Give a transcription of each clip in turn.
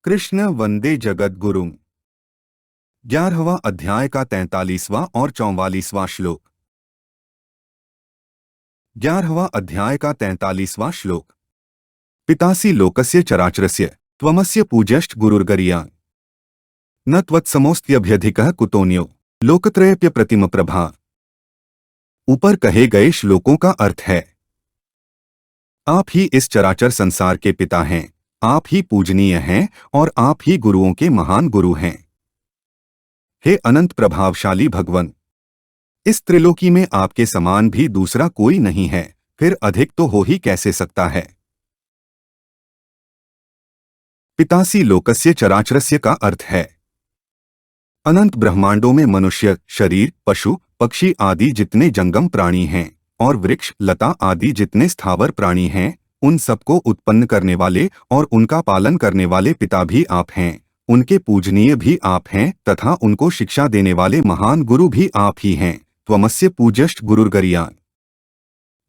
कृष्ण वंदे जगत गुरु। 11वां अध्याय का 43वां और 44वां श्लोक। 11वां अध्याय का 43वां श्लोक। पितासि लोकस्य चराचरस्य त्वमस्य पूज्यश्च गुरुर्गरीयान् न त्वत्समोऽस्त्यभ्यधिकः कुतोऽन्यो लोकत्रयप्य प्रतिम प्रभा। ऊपर कहे गए श्लोकों का अर्थ है, आप ही इस चराचर संसार के पिता हैं, आप ही पूजनीय हैं और आप ही गुरुओं के महान गुरु हैं। हे अनंत प्रभावशाली भगवन, इस त्रिलोकी में आपके समान भी दूसरा कोई नहीं है, फिर अधिक तो हो ही कैसे सकता है। पितासी लोकस्य चराचरस्य का अर्थ है, अनंत ब्रह्मांडों में मनुष्य, शरीर, पशु, पक्षी आदि जितने जंगम प्राणी हैं और वृक्ष, लता आदि जितने स्थावर प्राणी हैं, उन सबको उत्पन्न करने वाले और उनका पालन करने वाले पिता भी आप हैं, उनके पूजनीय भी आप हैं तथा उनको शिक्षा देने वाले महान गुरु भी आप ही हैं। त्वमस्य पूज्यश्च गुरुर्गरीयान्।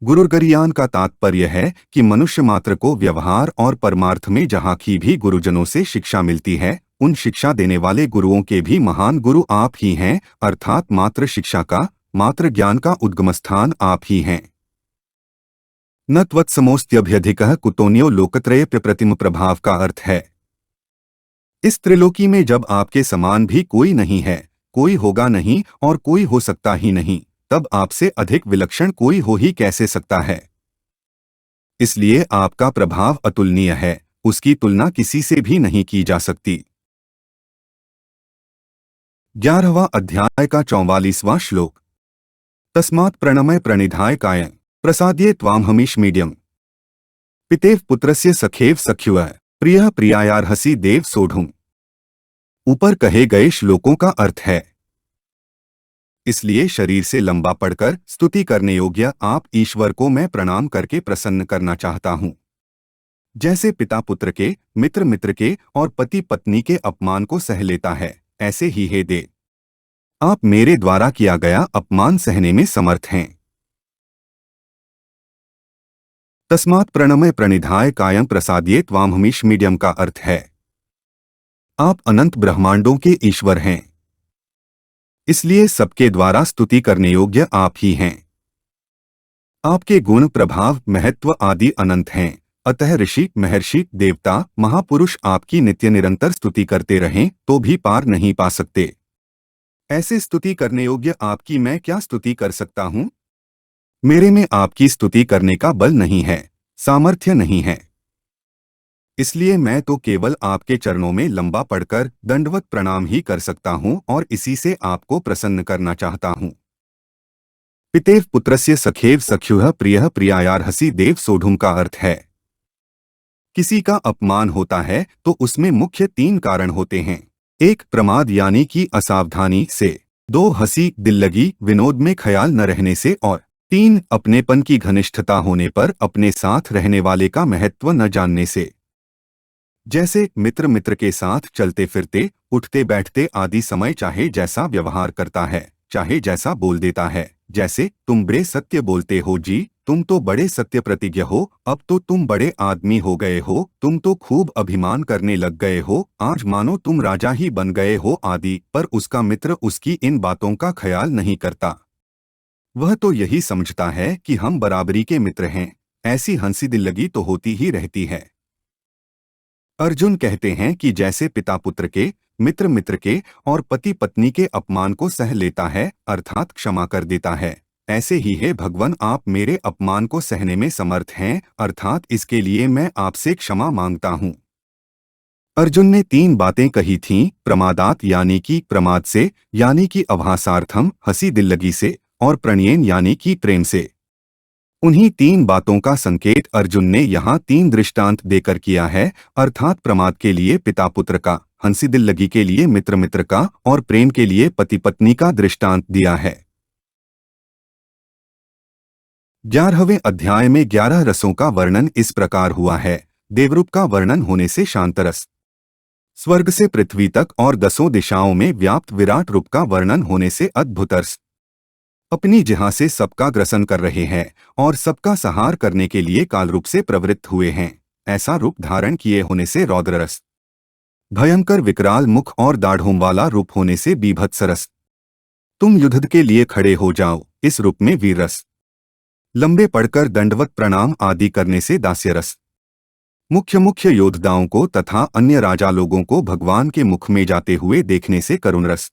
गुरुर्गरीयान् का तात्पर्य है कि मनुष्य मात्र को व्यवहार और परमार्थ में जहाँ की भी गुरुजनों से शिक्षा मिलती है, उन शिक्षा देने वाले गुरुओं के भी महान गुरु आप ही हैं, अर्थात मात्र शिक्षा का, मात्र ज्ञान का उद्गम स्थान आप ही हैं। न त्वत्समोऽस्त्यभ्यधिकः कुतोऽन्यो लोकत्रयप्य प्रतिम प्रभाव का अर्थ है, इस त्रिलोकी में जब आपके समान भी कोई नहीं है, कोई होगा नहीं और कोई हो सकता ही नहीं, तब आपसे अधिक विलक्षण कोई हो ही कैसे सकता है। इसलिए आपका प्रभाव अतुलनीय है, उसकी तुलना किसी से भी नहीं की जा सकती। 11वां अध्याय का 44वां श्लोक। तस्मात् प्रणमय प्रणिधाय कायं प्रसाद्ये त्वां हमीश मीड्यम् पितेव पुत्रस्य सखेव सख्युः प्रियः प्रियायार्हसि देव सोढुम्। ऊपर कहे गए श्लोकों का अर्थ है, इसलिए शरीर से लंबा पढ़कर स्तुति करने योग्य आप ईश्वर को मैं प्रणाम करके प्रसन्न करना चाहता हूँ। जैसे पिता पुत्र के, मित्र मित्र के और पति पत्नी के अपमान को सह लेता है, ऐसे ही हे देव, आप मेरे द्वारा किया गया अपमान सहने में समर्थ हैं। तस्मात् प्रणमय प्रणिधाय कायं प्रसाद्ये त्वां हमीश मीड्यम का अर्थ है, आप अनंत ब्रह्मांडों के ईश्वर हैं, इसलिए सबके द्वारा स्तुति करने योग्य आप ही हैं। आपके गुण, प्रभाव, महत्व आदि अनंत हैं, अतः ऋषि, महर्षि, देवता, महापुरुष आपकी नित्य निरंतर स्तुति करते रहें तो भी पार नहीं पा सकते। ऐसे स्तुति करने योग्य आपकी मैं क्या स्तुति कर सकता हूँ। मेरे में आपकी स्तुति करने का बल नहीं है, सामर्थ्य नहीं है, इसलिए मैं तो केवल आपके चरणों में लंबा पड़कर दंडवत प्रणाम ही कर सकता हूँ और इसी से आपको प्रसन्न करना चाहता हूँ। पितेव पुत्रस्य सखेव सख्युः प्रियः प्रियायार्हसि देव सोढुम् का अर्थ है, किसी का अपमान होता है तो उसमें मुख्य 3 कारण होते हैं। 1 प्रमाद यानी कि असावधानी से, 2 हंसी दिल्लगी विनोद में ख्याल न रहने से और 3 अपनेपन की घनिष्ठता होने पर अपने साथ रहने वाले का महत्व न जानने से। जैसे मित्र मित्र के साथ चलते फिरते, उठते बैठते आदि समय चाहे जैसा व्यवहार करता है, चाहे जैसा बोल देता है, जैसे तुम बड़े सत्य बोलते हो जी, तुम तो बड़े सत्य प्रतिज्ञ हो, अब तो तुम बड़े आदमी हो गए हो, तुम तो खूब अभिमान करने लग गए हो, आज मानो तुम राजा ही बन गए हो आदि, पर उसका मित्र उसकी इन बातों का ख्याल नहीं करता। वह तो यही समझता है कि हम बराबरी के मित्र हैं, ऐसी हंसी दिल्लगी तो होती ही रहती है। अर्जुन कहते हैं कि जैसे पिता पुत्र के, मित्र मित्र के और पति पत्नी के अपमान को सह लेता है, अर्थात क्षमा कर देता है, ऐसे ही है भगवान आप मेरे अपमान को सहने में समर्थ हैं, अर्थात इसके लिए मैं आपसे क्षमा मांगता हूँ। अर्जुन ने 3 बातें कही थीं, प्रमादात यानी कि प्रमाद से, यानी कि अभासार्थम हंसी दिल्लगी से, और प्रणयेन यानी कि प्रेम से। उन्हीं 3 बातों का संकेत अर्जुन ने यहाँ 3 दृष्टांत देकर किया है, अर्थात प्रमाद के लिए पिता पुत्र का, हंसी दिल्लगी के लिए मित्र मित्र का और प्रेम के लिए पति पत्नी का दृष्टांत दिया है। 11वें अध्याय में 11 रसों का वर्णन इस प्रकार हुआ है। देवरूप का वर्णन होने से शांतरस, स्वर्ग से पृथ्वी तक और 10 दिशाओं में व्याप्त विराट रूप का वर्णन होने से अद्भुतरस, अपनी जिहा से सबका ग्रसन कर रहे हैं और सबका संहार करने के लिए काल रूप से प्रवृत्त हुए हैं, ऐसा रूप धारण किए होने से रौद्ररस, भयंकर विकराल मुख और दाढ़ों वाला रूप होने से बीभत्स रस। तुम युद्ध के लिए खड़े हो जाओ, इस रूप में वीर रस। लंबे पड़कर दंडवत प्रणाम आदि करने से दास्य रस। मुख्य मुख्य योद्धाओं को तथा अन्य राजा लोगों को भगवान के मुख में जाते हुए देखने से करुण रस।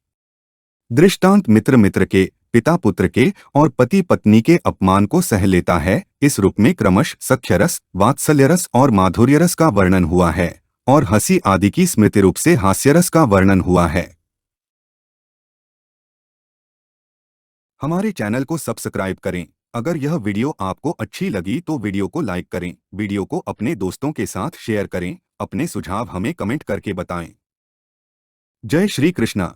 दृष्टांत मित्र मित्र के, पिता पुत्र के और पति पत्नी के अपमान को सह लेता है, इस रूप में क्रमश सख्य रस, वात्सल्य रस और माधुर्य रस का वर्णन हुआ है, और हंसी आदि की स्मृति रूप से हास्य रस का वर्णन हुआ है। हमारे चैनल को सब्सक्राइब करें। अगर यह वीडियो आपको अच्छी लगी तो वीडियो को लाइक करें, वीडियो को अपने दोस्तों के साथ शेयर करें, अपने सुझाव हमें कमेंट करके बताएं। जय श्री कृष्णा।